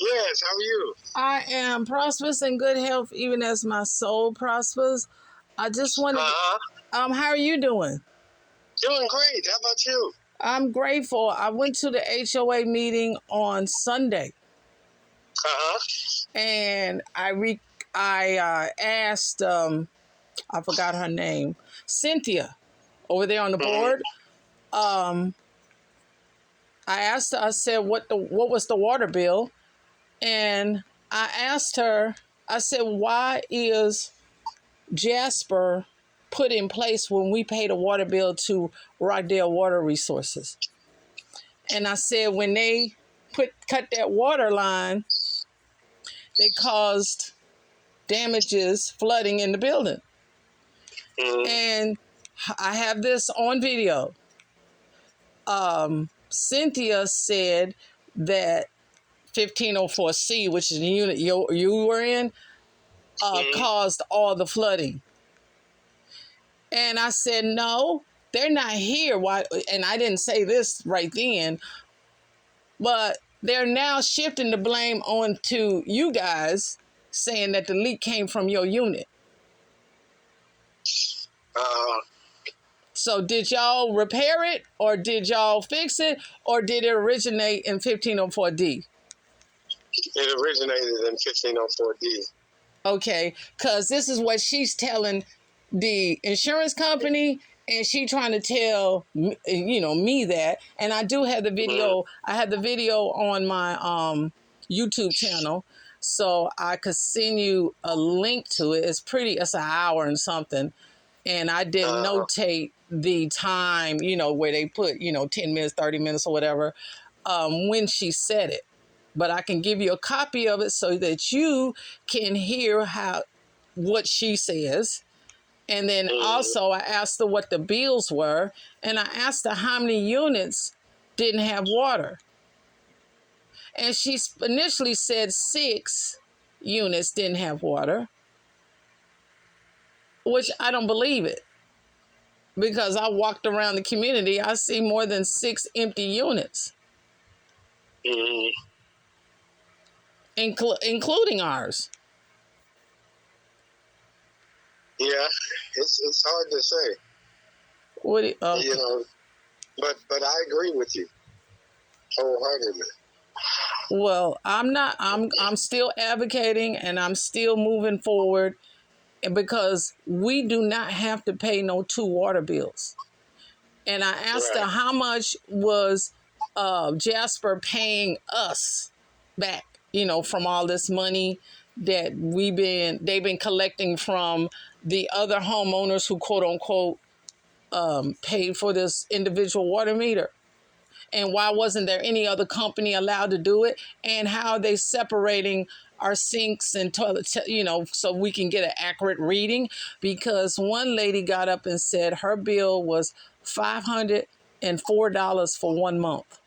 Yes, how are you? I am prosperous and good health, even as my soul prospers. I just wanted, Uh-huh. how are you doing? Doing great. How about you? I'm grateful. I went to the HOA meeting on Sunday, Uh-huh. and I asked, I forgot her name, Cynthia, over there on the Mm-hmm. board. Um, I asked her. I said, what was the water bill? And I asked her. I said, why is Jasper put in place when we paid a water bill to Rockdale Water Resources? And I said, when they cut that water line, they caused damages, flooding in the building. Mm-hmm. And I have this on video. Cynthia said that 1504C, which is the unit you were in, Mm-hmm. caused all the flooding. And I said, no, they're not here. Why? And I didn't say this right then, but they're now shifting the blame on to you guys, saying that the leak came from your unit. Uh, So did y'all repair it, or did y'all fix it, or did it originate in 1504D? it originated in 1504D. Okay, because this is what she's telling the insurance company, and she trying to tell me that. And I do have the Mm-hmm. video. I have the video on my YouTube channel, so I could send you a link to it. It's an hour and something, and I did Uh, notate the time, where they put 10 minutes, 30 minutes, or whatever, when she said it. But I can give you a copy of it so that you can hear what she says. And then mm-hmm. also I asked her what the bills were, and I asked her how many units didn't have water. And she initially said 6 units didn't have water, which I don't believe it, because I walked around the community. I see more than 6 empty units, Mm-hmm. including ours. Yeah, it's hard to say, What? you know, but I agree with you wholeheartedly. Well, I'm not. I'm still advocating, and I'm still moving forward, because we do not have to pay no 2 water bills. And I asked her Right. how much was Jasper paying us back, from all this money that they've been collecting from the other homeowners who quote unquote paid for this individual water meter. And why wasn't there any other company allowed to do it? And how are they separating our sinks and toilets, so we can get an accurate reading? Because one lady got up and said her bill was $504 for 1 month.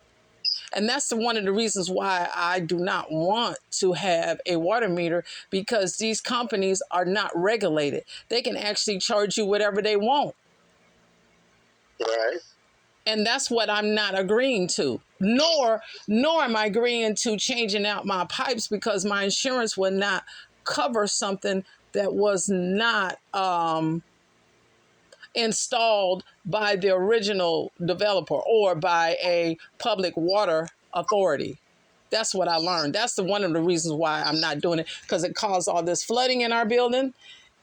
And that's one of the reasons why I do not want to have a water meter, because these companies are not regulated. They can actually charge you whatever they want. Right. And that's what I'm not agreeing to. Nor am I agreeing to changing out my pipes, because my insurance would not cover something that was not installed by the original developer or by a public water authority. That's what I learned. That's one of the reasons why I'm not doing it, because it caused all this flooding in our building.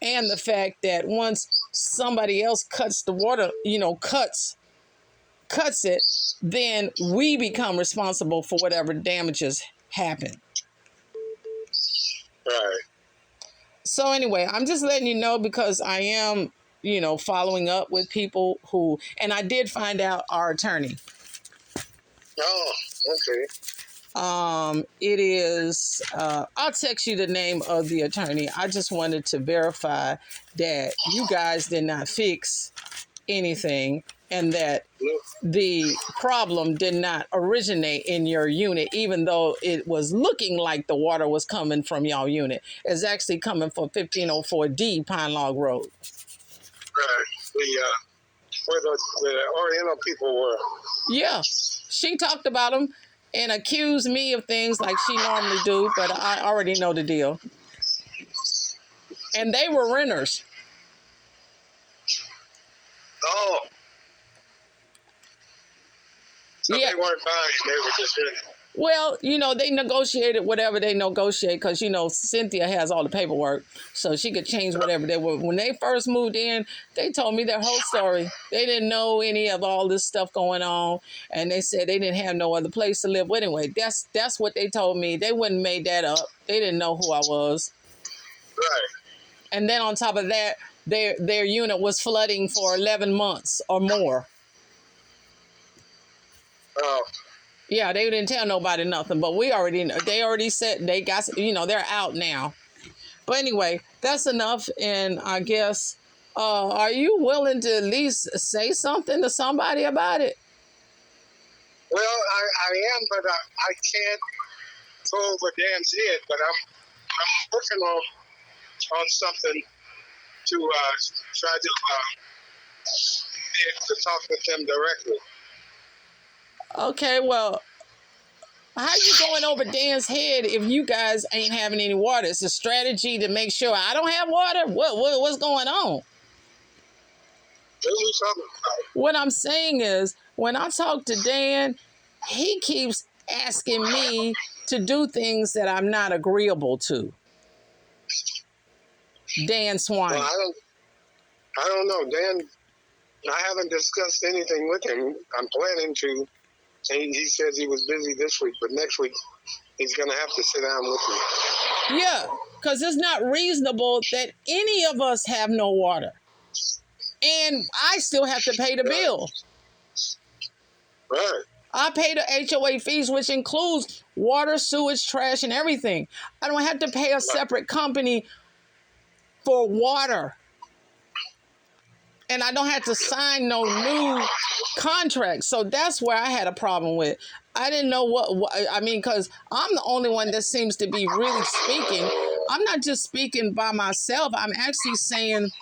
And the fact that once somebody else cuts the water, cuts it, then we become responsible for whatever damages happen. Right. So anyway, I'm just letting you know, because I am, following up with people and I did find out our attorney. Oh, okay. It is, I'll text you the name of the attorney. I just wanted to verify that you guys did not fix anything, and that Look, the problem did not originate in your unit, even though it was looking like the water was coming from y'all unit. It's actually coming from 1504D Pine Log Road. right. Where the Oriental people were. Yeah, she talked about them, and accuse me of things like she normally do, but I already know the deal. And they were renters. Oh. So Yeah. they weren't buying, they were just renting. Well, they negotiated whatever they negotiate because, Cynthia has all the paperwork, so she could change whatever they were. When they first moved in, they told me their whole story. They didn't know any of all this stuff going on, and they said they didn't have no other place to live. Well, anyway, that's what they told me. They wouldn't made that up. They didn't know who I was. Right. And then on top of that, their unit was flooding for 11 months or more. Oh. Yeah, they didn't tell nobody nothing, but they already said they got, they're out now. But anyway, that's enough. And I guess, are you willing to at least say something to somebody about it? Well, I am, but I can't go over Dan's head, but I'm working on something to try to be able to talk with them directly. Okay, well, how you going over Dan's head if you guys ain't having any water? It's a strategy to make sure I don't have water? What's going on? What are you talking about? What I'm saying is, when I talk to Dan, he keeps asking me to do things that I'm not agreeable to. Dan Swine. Well, I don't know. Dan, I haven't discussed anything with him. I'm planning to. He says he was busy this week, but next week he's going to have to sit down with me. Yeah, because it's not reasonable that any of us have no water. And I still have to pay the bill. Right. I pay the HOA fees, which includes water, sewage, trash, and everything. I don't have to pay a separate company for water. And I don't have to sign no new contract. So that's where I had a problem with. I didn't know what I mean, because I'm the only one that seems to be really speaking. I'm not just speaking by myself. I'm actually saying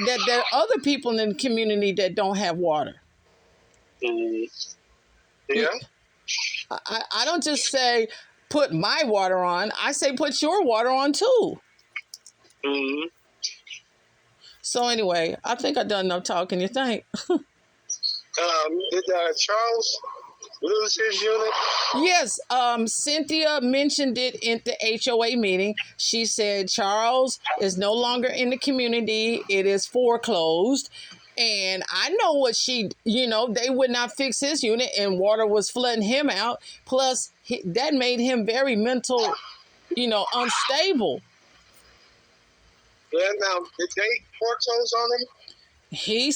that there are other people in the community that don't have water. Mm-hmm. Yeah. I don't just say put my water on. I say put your water on too. Mm-hmm. So anyway, I think I've done enough talking. You think? Did Charles lose his unit? Yes. Cynthia mentioned it in the HOA meeting. She said Charles is no longer in the community. It is foreclosed. And I know what they would not fix his unit, and water was flooding him out. Plus, that made him very mental, unstable. Yeah, now, did they foreclose on him? She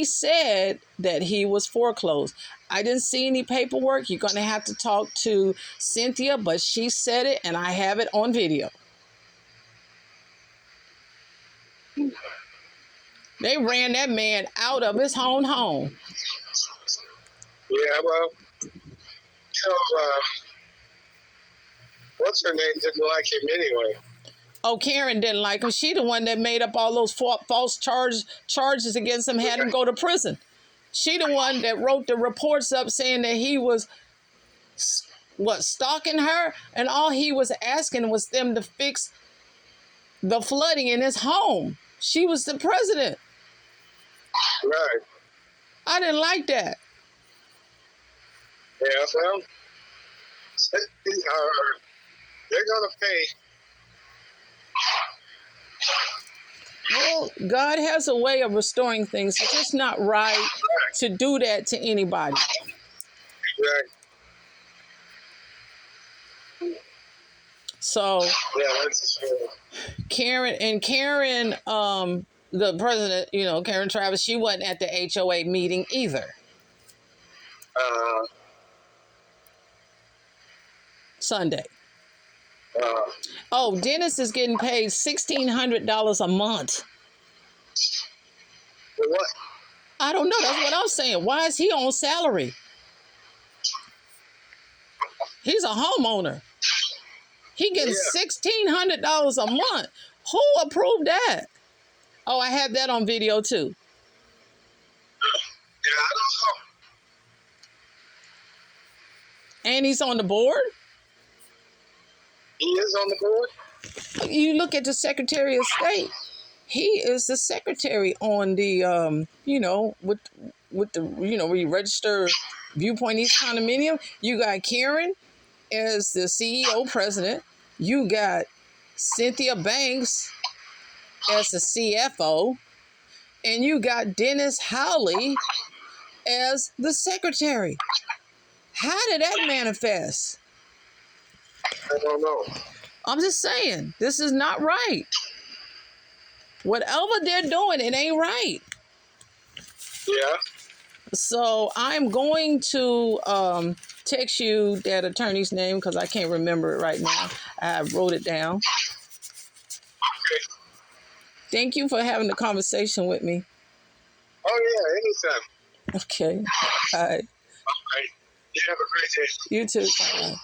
said that he was foreclosed. I didn't see any paperwork. You're going to have to talk to Cynthia, but she said it, and I have it on video. They ran that man out of his own home. Yeah, well, what's her name didn't like him anyway. Oh, Karen didn't like him. She the one that made up all those false charges against him, had him go to prison. She the one that wrote the reports up saying that he was, stalking her, and all he was asking was them to fix the flooding in his home. She was the president. Right. I didn't like that. Yeah, well, they're going to pay. Well, God has a way of restoring things. It's just not right to do that to anybody. Right. So, yeah, that's true. Karen, the president, Karen Travis, she wasn't at the HOA meeting either. Sunday. Oh, Dennis is getting paid $1,600 a month. For what? I don't know. That's what I'm saying. Why is he on salary? He's a homeowner. He gets $1,600 a month. Who approved that? Oh, I have that on video too. Yeah, I don't know. And he's on the board. He is on the board. You look at the Secretary of State. He is the secretary on the with the where you register Viewpoint East Condominium. You got Karen as the CEO president. You got Cynthia Banks as the CFO, and you got Dennis Howley as the secretary. How did that manifest? I don't know. I'm just saying, this is not right. Whatever they're doing, it ain't right. Yeah. So I'm going to text you that attorney's name because I can't remember it right now. I wrote it down. Okay. Thank you for having the conversation with me. Oh yeah, anytime. Okay. All right. All right. You have a great day. You too. Bye.